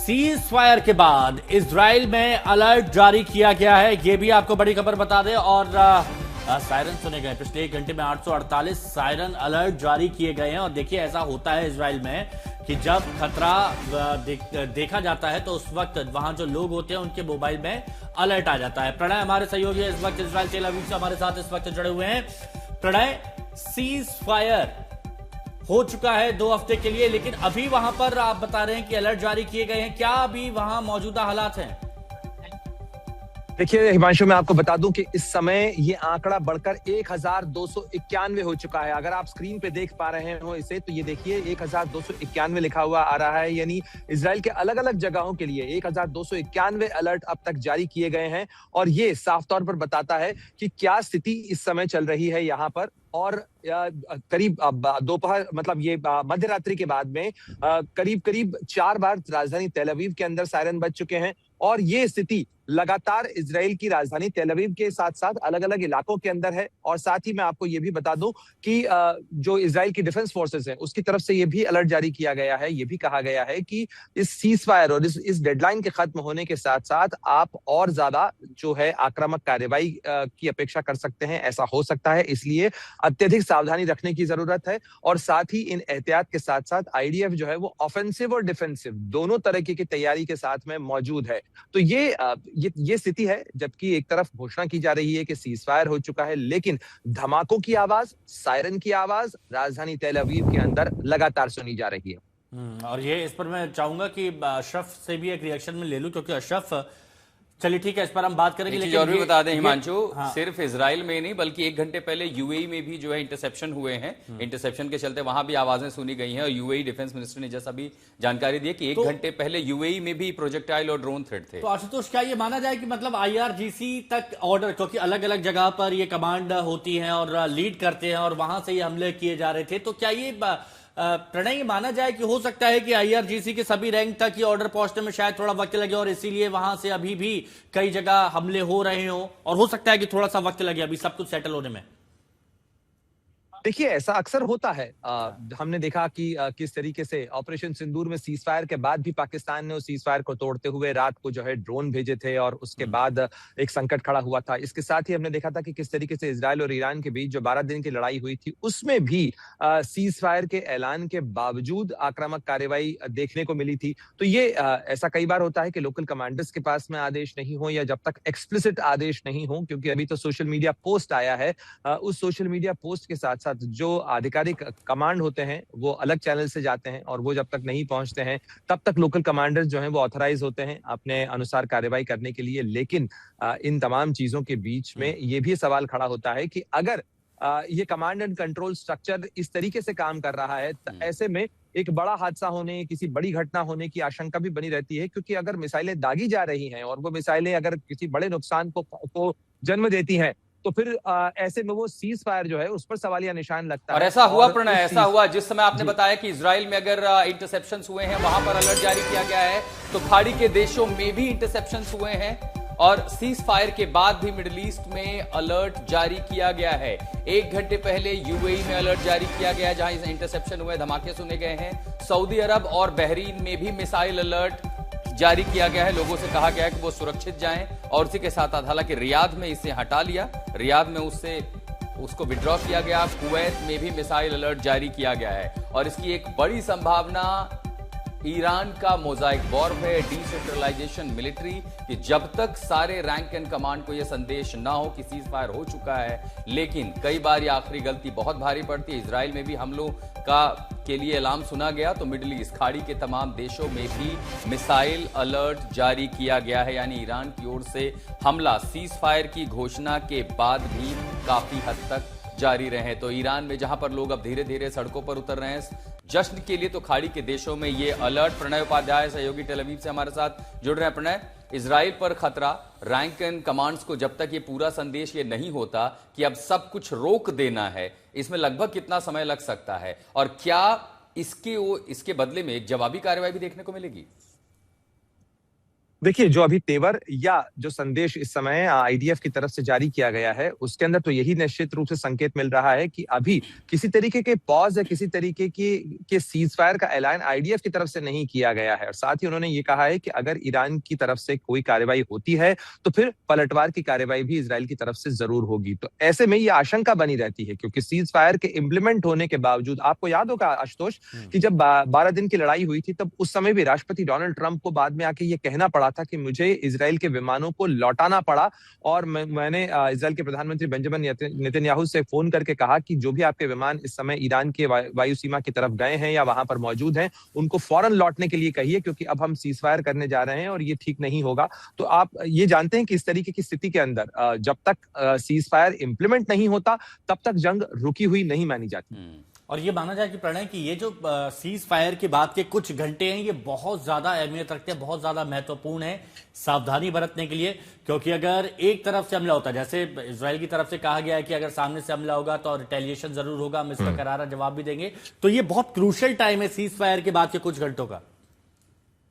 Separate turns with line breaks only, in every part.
Cease fire के बाद Israel में अलर्ट जारी किया गया है, यह भी आपको बड़ी खबर बता दें। और सायरन सुने गए, पिछले 1 घंटे में 848 सायरन अलर्ट जारी किए गए हैं। और देखिए, ऐसा होता है इजराइल में कि जब खतरा देखा जाता है तो उस वक्त वहां जो लोग होते हैं उनके मोबाइल में अलर्ट आ जाता है। प्रणय हमारे सहयोगी इस वक्त इजराइल तेल अवीव से हमारे साथ इस वक्त जुड़े हुए हैं। प्रणय, सीज फायर हो चुका है 2 हफ्ते के लिए, लेकिन अभी वहां पर आप बता रहे हैं कि अलर्ट जारी किए गए हैं, क्या अभी वहां मौजूदा हालात हैं?
देखिए हिमांशु, मैं आपको बता दूं कि इस समय ये आंकड़ा बढ़कर 1291 हो चुका है। अगर आप स्क्रीन पे देख पा रहे हो इसे, तो ये देखिए 1291 लिखा हुआ आ रहा है। यानी इजराइल के अलग अलग जगहों के लिए 1291 अलर्ट अब तक जारी किए गए हैं। और ये साफ तौर पर बताता है कि क्या स्थिति इस समय चल रही है यहाँ पर। और करीब दोपहर मतलब ये मध्य रात्रि के बाद में करीब करीब 4 बार राजधानी तेल अवीव के अंदर सायरन बज चुके हैं। और ये स्थिति लगातार इजराइल की राजधानी तेल अवीव के साथ साथ अलग अलग इलाकों के अंदर है। और साथ ही मैं आपको ये भी बता दूं कि जो इजराइल की डिफेंस फोर्सेस हैं उसकी तरफ से ये भी अलर्ट जारी किया गया है। ये भी कहा गया है कि इस सीज फायर और इस डेडलाइन के खत्म होने के साथ साथ आप और ज्यादा जो है आक्रामक कार्रवाई की अपेक्षा कर सकते हैं। ऐसा हो सकता है, इसलिए अत्यधिक सावधानी रखने की जरूरत है। और साथ ही इन एहतियात के साथ साथ आईडीएफ जो है वो ऑफेंसिव और डिफेंसिव दोनों तरह की तैयारी के साथ में मौजूद है। तो ये स्थिति है, जबकि एक तरफ घोषणा की जा रही है कि सीज फायर हो चुका है, लेकिन धमाकों की आवाज, सायरन की आवाज राजधानी तेल अवीव के अंदर लगातार सुनी जा रही है।
और ये इस पर मैं चाहूंगा कि अशरफ से भी एक रिएक्शन में ले लूं, क्योंकि अशरफ, चलिए ठीक है, इस पर हम बात करेंगे, लेकिन
और भी बता दें हिमांशु,
हाँ।
सिर्फ इजराइल में नहीं बल्कि 1 घंटे पहले यूएई में भी जो है इंटरसेप्शन हुए हैं। इंटरसेप्शन के चलते वहां भी आवाजें सुनी गई हैं। और यूएई डिफेंस मिनिस्टर ने जैसा भी जानकारी दी कि 1 घंटे पहले यूएई में भी प्रोजेक्टाइल और ड्रोन थ्रेट थे।
तो आशुतोष, क्या ये माना जाए कि मतलब आईआरजीसी तक ऑर्डर, क्योंकि अलग अलग जगह पर ये कमांड होती है और लीड करते हैं और वहां से ये हमले किए जा रहे थे, तो क्या ये प्रणय ये माना जाए कि हो सकता है कि आईआरजीसी के सभी रैंक तक ये ऑर्डर पहुंचने में शायद थोड़ा वक्त लगे और इसीलिए वहां से अभी भी कई जगह हमले हो रहे हो, और हो सकता है कि थोड़ा सा वक्त लगे अभी सब कुछ सेटल होने में?
देखिए, ऐसा अक्सर होता है। हमने देखा कि किस तरीके से ऑपरेशन सिंदूर में सीज फायर के बाद भी पाकिस्तान ने उस सीज फायर को तोड़ते हुए रात को जो है ड्रोन भेजे थे और उसके बाद एक संकट खड़ा हुआ था। इसके साथ ही हमने देखा था कि किस तरीके से इजराइल और ईरान के बीच जो 12 दिन की लड़ाई हुई थी, उसमें भी सीज फायर के ऐलान के बावजूद आक्रामक कार्रवाई देखने को मिली थी। तो ये ऐसा कई बार होता है कि लोकल कमांडर्स के पास में आदेश नहीं हो, या जब तक एक्सप्लिसिट आदेश नहीं हो, क्योंकि अभी तो सोशल मीडिया पोस्ट आया है, उस सोशल मीडिया पोस्ट के साथ जो आधिकारिक कमांड होते हैं वो अलग चैनल से जाते हैं, और वो जब तक नहीं पहुंचते हैं तब तक लोकल कमांडर्स जो हैं वो ऑथराइज होते हैं अपने अनुसार कार्रवाई करने के लिए। लेकिन इन तमाम चीजों के बीच में ये भी सवाल खड़ा होता है कि अगर ये कमांड एंड कंट्रोल स्ट्रक्चर इस तरीके से काम कर रहा है, तो ऐसे में एक बड़ा हादसा होने, किसी बड़ी घटना होने की आशंका भी बनी रहती है। क्योंकि अगर मिसाइलें दागी जा रही हैं और वो मिसाइलें अगर किसी बड़े नुकसान को जन्म देती हैं, तो फिर ऐसे में वो सीज फायर जो है उस पर सवालिया निशान लगता है।
और ऐसा हुआ प्रणय, ऐसा हुआ जिस समय आपने बताया कि इजराइल में अगर इंटरसेप्शंस हुए हैं, वहां पर अलर्ट जारी किया गया है, तो खाड़ी के देशों में भी इंटरसेप्शंस हुए हैं। और सीज फायर के बाद भी मिडिल ईस्ट में अलर्ट जारी किया गया है। 1 घंटे पहले यूएई में अलर्ट जारी किया गया है, जहां इंटरसेप्शन हुए, धमाके सुने गए हैं। सऊदी अरब और बहरीन में भी मिसाइल अलर्ट जारी किया गया है। लोगों से कहा गया है कि वो सुरक्षित जाएं। और उसी के साथ हालांकि रियाद में इसे हटा लिया, रियाद में उसको विड्रॉ किया गया। कुवैत में भी मिसाइल अलर्ट जारी किया गया है। और इसकी एक बड़ी संभावना ईरान का मोजाइक वॉर है, डिसेंट्रलाइजेशन मिलिट्री, कि जब तक सारे रैंक एंड कमांड को यह संदेश ना हो कि सीज फायर हो चुका है, लेकिन कई बार ये आखिरी गलती बहुत भारी पड़ती है। इजराइल में भी हमलों के लिए ऐलान सुना गया, तो मिडिल ईस्ट खाड़ी के तमाम देशों में भी मिसाइल अलर्ट जारी किया गया है। यानी ईरान की ओर से हमला सीज फायर की घोषणा के बाद भी काफी हद तक जारी रहे। तो ईरान में जहां पर लोग अब धीरे धीरे सड़कों पर उतर रहे हैं जश्न के लिए, तो खाड़ी के देशों में ये अलर्ट। प्रणय उपाध्याय सहयोगी टेल अवीव से हमारे साथ जुड़ रहे हैं। प्रणय, इजराइल पर खतरा, रैंक एंड कमांड्स को जब तक ये पूरा संदेश ये नहीं होता कि अब सब कुछ रोक देना है, इसमें लगभग कितना समय लग सकता है? और क्या इसके बदले में एक जवाबी कार्रवाई भी देखने को मिलेगी?
देखिए, जो अभी तेवर या जो संदेश इस समय आईडीएफ की तरफ से जारी किया गया है, उसके अंदर तो यही निश्चित रूप से संकेत मिल रहा है कि अभी किसी तरीके के पॉज या किसी तरीके के सीज फायर का ऐलान आईडीएफ की तरफ से नहीं किया गया है। और साथ ही उन्होंने ये कहा है कि अगर ईरान की तरफ से कोई कार्रवाई होती है तो फिर पलटवार की कार्रवाई भी इजराइल की तरफ से जरूर होगी। तो ऐसे में ये आशंका बनी रहती है, क्योंकि सीज फायर के इम्प्लीमेंट होने के बावजूद, आपको याद होगा आशुतोष कि जब 12 दिन की लड़ाई हुई थी, तब उस समय भी राष्ट्रपति डोनाल्ड ट्रंप को बाद में आके ये कहना पड़ा था कि मुझे इजराइल के विमानों को लौटाना पड़ा, और मैंने इजराइल के प्रधानमंत्री बेंजामिन नेतन्याहू से फोन करके कहा कि जो भी आपके विमान इस समय ईरान के वायु सीमा की तरफ गए हैं या वहां पर मौजूद हैं, उनको फौरन लौटने के लिए कहिए, क्योंकि अब हम सीज फायर करने जा रहे हैं और ये ठीक नहीं होगा। तो आप ये जानते हैं कि इस तरीके की स्थिति के अंदर जब तक सीज फायर इंप्लीमेंट नहीं होता, तब तक जंग रुकी हुई नहीं मानी जाती।
और ये माना जाए कि प्रणय कि ये जो सीज फायर के बाद के कुछ घंटे हैं, ये बहुत ज्यादा अहमियत रखते हैं, बहुत ज्यादा महत्वपूर्ण है सावधानी बरतने के लिए। क्योंकि अगर एक तरफ से हमला होता है, जैसे इजराइल की तरफ से कहा गया है कि अगर सामने से हमला होगा तो रिटेलिएशन जरूर होगा, हम इसका करारा जवाब भी देंगे, तो ये बहुत क्रूशियल टाइम है सीज फायर के बाद के कुछ घंटों का।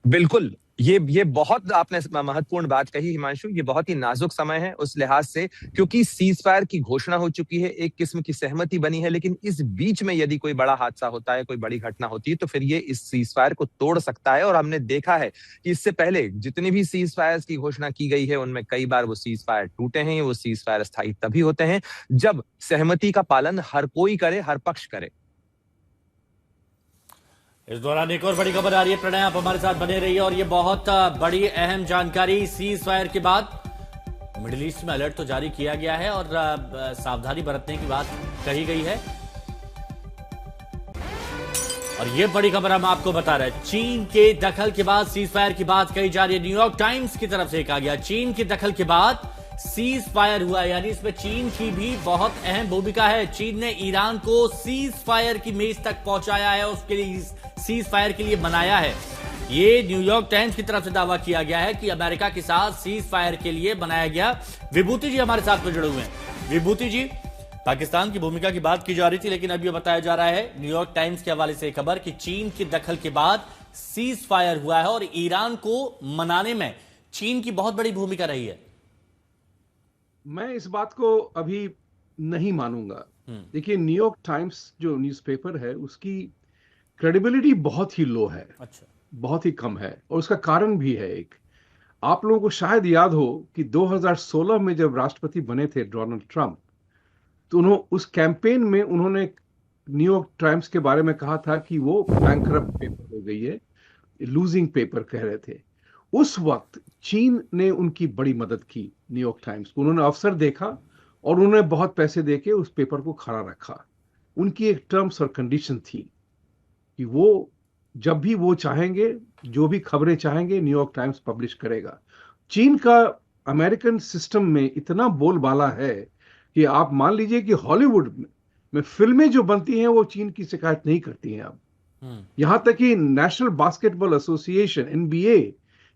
बिल्कुल, ये बहुत आपने महत्वपूर्ण बात कही हिमांशु। ये बहुत ही नाजुक समय है उस लिहाज से, क्योंकि सीज फायर की घोषणा हो चुकी है, एक किस्म की सहमति बनी है, लेकिन इस बीच में यदि कोई बड़ा हादसा होता है, कोई बड़ी घटना होती है, तो फिर ये इस सीज फायर को तोड़ सकता है। और हमने देखा है कि इससे पहले जितनी भी सीज फायर की घोषणा की गई है, उनमें कई बार वो सीज फायर टूटे हैं। वो सीज फायर स्थायी तभी होते हैं जब सहमति का पालन हर कोई करे, हर पक्ष करे।
इस दौरान एक और बड़ी खबर आ रही है, प्रणय आप हमारे साथ बने रहिए। और ये बहुत बड़ी अहम जानकारी, सीज फायर के बाद मिडिल ईस्ट में अलर्ट तो जारी किया गया है और सावधानी बरतने की बात कही गई है। और ये बड़ी खबर हम आपको बता रहे हैं, चीन के दखल के बाद सीज फायर की बात कही जा रही है। न्यूयॉर्क टाइम्स की तरफ से कहा गया, चीन के दखल के बाद सीज फायर हुआ, यानी इसमें चीन की भी बहुत अहम भूमिका है। चीन ने ईरान को सीज फायर की मेज तक पहुंचाया है, उसके लिए सीज फायर के लिए बनाया है। ये न्यूयॉर्क टाइम्स की तरफ से दावा किया गया है कि अमेरिका के साथ सीज फायर के लिए बनाया गया। विभूति जी हमारे साथ में जुड़े हुए हैं। विभूति जी, पाकिस्तान की भूमिका की बात की जा रही थी, लेकिन अब यह बताया जा रहा है न्यूयॉर्क टाइम्स के हवाले से खबर कि चीन के दखल के बाद सीज फायर हुआ है और ईरान को मनाने में चीन की बहुत बड़ी भूमिका रही है।
मैं इस बात को अभी नहीं मानूंगा। देखिए, न्यूयॉर्क टाइम्स जो न्यूज़पेपर है, उसकी क्रेडिबिलिटी बहुत ही लो है। अच्छा, बहुत ही कम है। और उसका कारण भी है एक, आप लोगों को शायद याद हो कि 2016 में जब राष्ट्रपति बने थे डोनाल्ड ट्रंप, तो उन्होंने उस कैंपेन में उन्होंने न्यूयॉर्क टाइम्स के बारे में कहा था कि वो बैंकरप्ट पेपर हो गई है, लूजिंग पेपर कह रहे थे। उस वक्त चीन ने उनकी बड़ी मदद की न्यूयॉर्क टाइम्स को। उन्होंने अवसर देखा और उन्होंने बहुत पैसे देके उस पेपर को खड़ा रखा। उनकी एक टर्म्स और कंडीशन थी कि वो जब भी वो चाहेंगे, जो भी खबरें चाहेंगे, न्यूयॉर्क टाइम्स पब्लिश करेगा। चीन का अमेरिकन सिस्टम में इतना बोलबाला है कि आप मान लीजिए कि हॉलीवुड में फिल्में जो बनती हैं वो चीन की शिकायत नहीं करती हैं अब। यहां तक कि नेशनल बास्केटबॉल एसोसिएशन NBA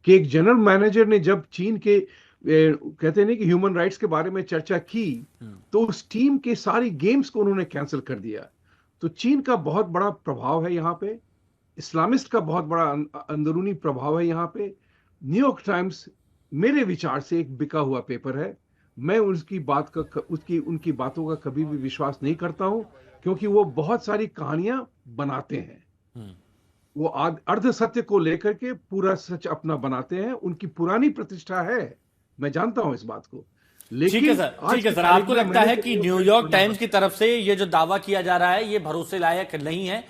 के एक जनरल मैनेजर ने जब चीन के कहते हैं कि ह्यूमन राइट्स के बारे में चर्चा की, तो उस टीम के सारी गेम्स को उन्होंने कैंसिल कर दिया। तो चीन का बहुत बड़ा प्रभाव है यहाँ पे, इस्लामिस्ट का बहुत बड़ा अंदरूनी प्रभाव है यहाँ पे। न्यूयॉर्क टाइम्स मेरे विचार से एक बिका हुआ पेपर है। मैं उनकी बातों का कभी भी विश्वास नहीं करता हूं, क्योंकि वो बहुत सारी कहानियां बनाते हैं। वो अर्ध सत्य को लेकर के पूरा सच अपना बनाते हैं। उनकी पुरानी प्रतिष्ठा है, मैं जानता हूं इस बात को।
लेकिन ठीक है सर, आपको लगता है कि न्यूयॉर्क टाइम्स की तरफ से ये जो दावा किया जा रहा है ये भरोसे लायक नहीं है?